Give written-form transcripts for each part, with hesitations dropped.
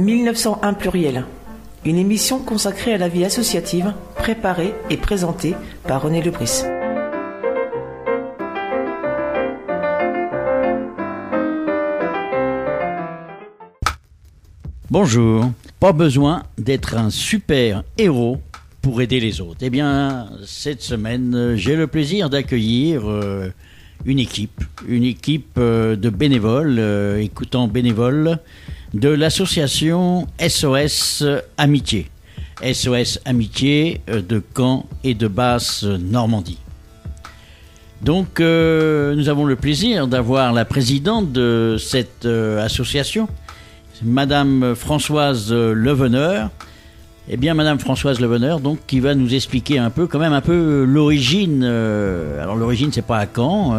1901 pluriel. Une émission consacrée à la vie associative, préparée et présentée par René Lebris. Bonjour, pas besoin d'être un super héros pour aider les autres. Eh bien, cette semaine, j'ai le plaisir d'accueillir une équipe de bénévoles, écoutants bénévoles, de l'association SOS Amitié. SOS Amitié de Caen et de Basse-Normandie. Donc, nous avons le plaisir d'avoir la présidente de cette association, Madame Françoise Leveneur. Eh bien, Madame Françoise Leveneur, donc, qui va nous expliquer un peu l'origine. Alors, l'origine, c'est pas à Caen.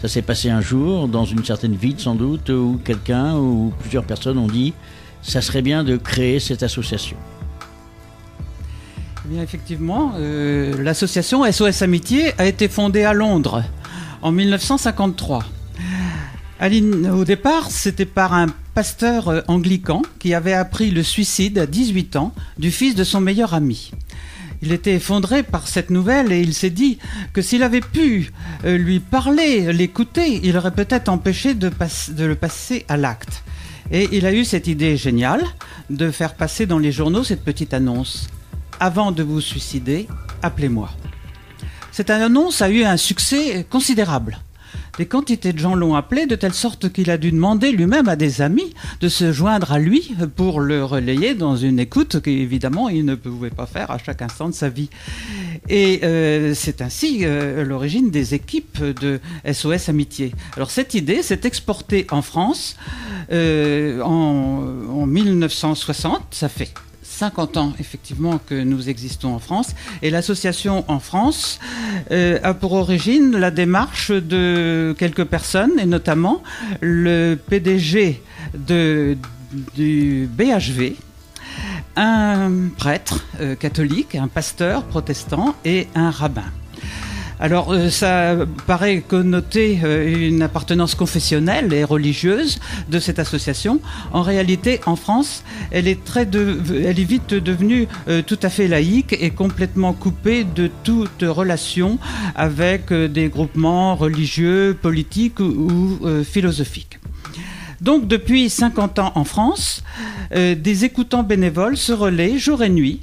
Ça s'est passé un jour dans une certaine ville, sans doute, où quelqu'un ou plusieurs personnes ont dit, ça serait bien de créer cette association. Eh bien, effectivement, l'association SOS Amitié a été fondée à Londres en 1953. Au départ, c'était par un pasteur anglican qui avait appris le suicide à 18 ans du fils de son meilleur ami. Il était effondré par cette nouvelle et il s'est dit que s'il avait pu lui parler, l'écouter, il aurait peut-être empêché de le passer à l'acte. Et il a eu cette idée géniale de faire passer dans les journaux cette petite annonce. « Avant de vous suicider, appelez-moi ». Cette annonce a eu un succès considérable. Des quantités de gens l'ont appelé de telle sorte qu'il a dû demander lui-même à des amis de se joindre à lui pour le relayer dans une écoute qu'évidemment il ne pouvait pas faire à chaque instant de sa vie. Et c'est ainsi l'origine des équipes de SOS Amitié. Alors cette idée s'est exportée en France en 1960, ça fait 50 ans, effectivement, que nous existons en France. Et l'association en France a pour origine la démarche de quelques personnes, et notamment le PDG du BHV, un prêtre catholique, un pasteur protestant et un rabbin. Alors, ça paraît connoter une appartenance confessionnelle et religieuse de cette association. En réalité, en France, elle est vite devenue tout à fait laïque et complètement coupée de toute relation avec des groupements religieux, politiques ou philosophiques. Donc, depuis 50 ans en France, des écoutants bénévoles se relaient jour et nuit,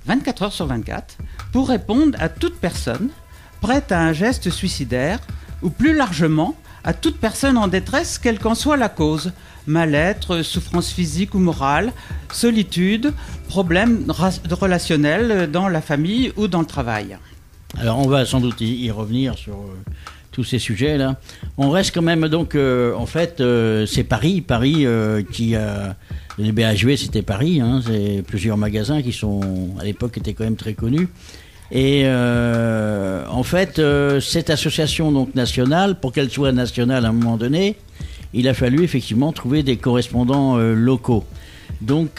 24 heures sur 24, pour répondre à toute personne prête à un geste suicidaire, ou plus largement, à toute personne en détresse, quelle qu'en soit la cause, mal-être, souffrance physique ou morale, solitude, problèmes relationnels dans la famille ou dans le travail. Alors on va sans doute y revenir sur tous ces sujets-là. On reste quand même donc, en fait, c'est Paris qui a... Le BHV, c'était Paris, hein, c'est plusieurs magasins qui sont, à l'époque, étaient quand même très connus. Et en fait, cette association donc nationale, pour qu'elle soit nationale à un moment donné, il a fallu effectivement trouver des correspondants locaux. Donc,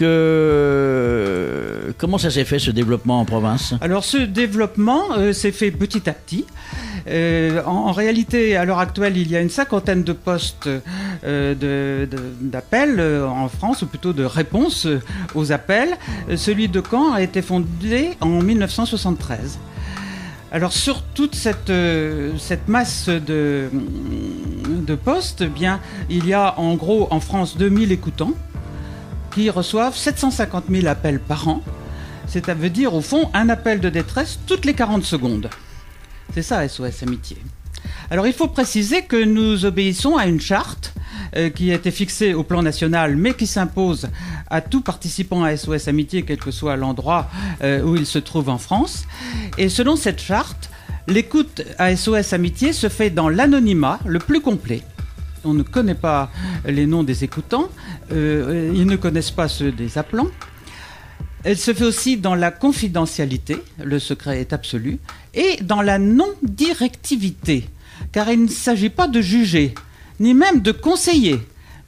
comment ça s'est fait ce développement en province ? Alors, ce développement s'est fait petit à petit. En réalité, à l'heure actuelle, il y a une cinquantaine de postes d'appels en France, ou plutôt de réponses aux appels. Celui de Caen a été fondé en 1973. Alors sur toute cette masse de postes, eh bien, il y a en gros en France 2000 écoutants qui reçoivent 750 000 appels par an. Ça veut dire au fond un appel de détresse toutes les 40 secondes. C'est ça SOS Amitié. Alors il faut préciser que nous obéissons à une charte qui a été fixée au plan national mais qui s'impose à tout participant à SOS Amitié quel que soit l'endroit où il se trouve en France. Et selon cette charte, l'écoute à SOS Amitié se fait dans l'anonymat le plus complet. On ne connaît pas les noms des écoutants, ils ne connaissent pas ceux des appelants. Elle se fait aussi dans la confidentialité, le secret est absolu, et dans la non-directivité, car il ne s'agit pas de juger, ni même de conseiller,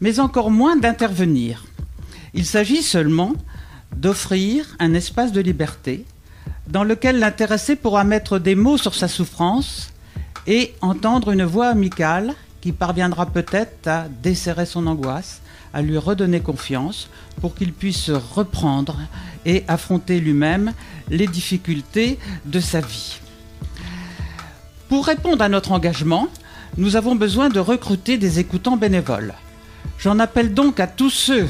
mais encore moins d'intervenir. Il s'agit seulement d'offrir un espace de liberté dans lequel l'intéressé pourra mettre des mots sur sa souffrance et entendre une voix amicale qui parviendra peut-être à desserrer son angoisse, à lui redonner confiance pour qu'il puisse reprendre et affronter lui-même les difficultés de sa vie. Pour répondre à notre engagement, nous avons besoin de recruter des écoutants bénévoles. J'en appelle donc à tous ceux,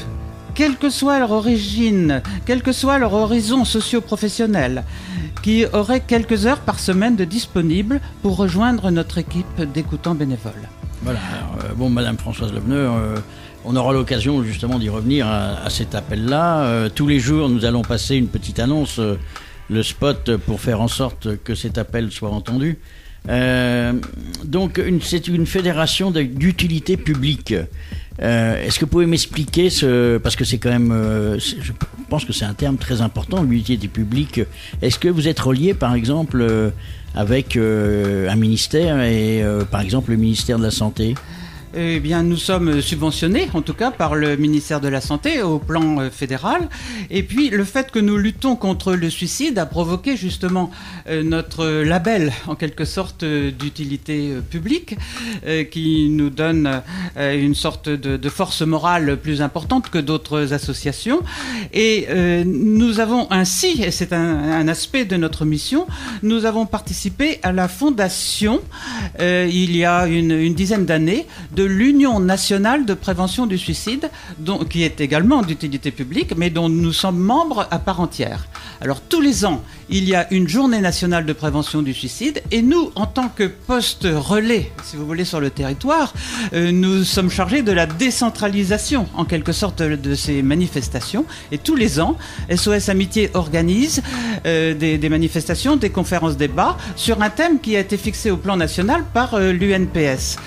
quelle que soit leur origine, quel que soit leur horizon socio-professionnel, qui auraient quelques heures par semaine de disponibles pour rejoindre notre équipe d'écoutants bénévoles. Voilà, bon, Madame Françoise Leveneur, on aura l'occasion justement d'y revenir à cet appel-là. Tous les jours, nous allons passer une petite annonce, le spot, pour faire en sorte que cet appel soit entendu. Donc, c'est une fédération d'utilité publique. Est-ce que vous pouvez m'expliquer parce que c'est quand même, je pense que c'est un terme très important, l'utilité publique. Est-ce que vous êtes relié, par exemple, avec un ministère et, par exemple, le ministère de la Santé ? Eh bien, nous sommes subventionnés, en tout cas, par le ministère de la Santé au plan fédéral. Et puis, le fait que nous luttons contre le suicide a provoqué justement notre label, en quelque sorte, d'utilité publique, qui nous donne une sorte de force morale plus importante que d'autres associations. Et nous avons ainsi, et c'est un aspect de notre mission, nous avons participé à la fondation, il y a une dizaine d'années, de l'Union nationale de prévention du suicide, qui est également d'utilité publique, mais dont nous sommes membres à part entière. Alors tous les ans, il y a une journée nationale de prévention du suicide, et nous, en tant que poste relais, si vous voulez, sur le territoire, nous sommes chargés de la décentralisation, en quelque sorte, de ces manifestations. Et tous les ans, SOS Amitié organise des manifestations, des conférences débats sur un thème qui a été fixé au plan national par l'UNPS.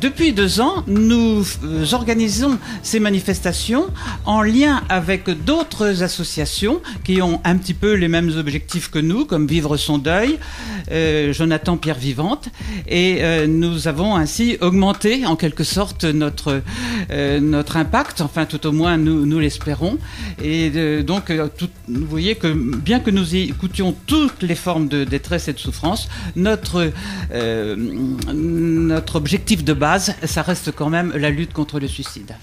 Depuis 2 ans, nous organisons ces manifestations en lien avec d'autres associations qui ont un petit peu les mêmes objectifs que nous, comme Vivre son deuil, Jonathan Pierre Vivante, et nous avons ainsi augmenté en quelque sorte notre impact, enfin tout au moins nous l'espérons, et donc vous voyez que bien que nous écoutions toutes les formes de détresse et de souffrance, notre objectif de base, ça reste quand même la lutte contre le suicide.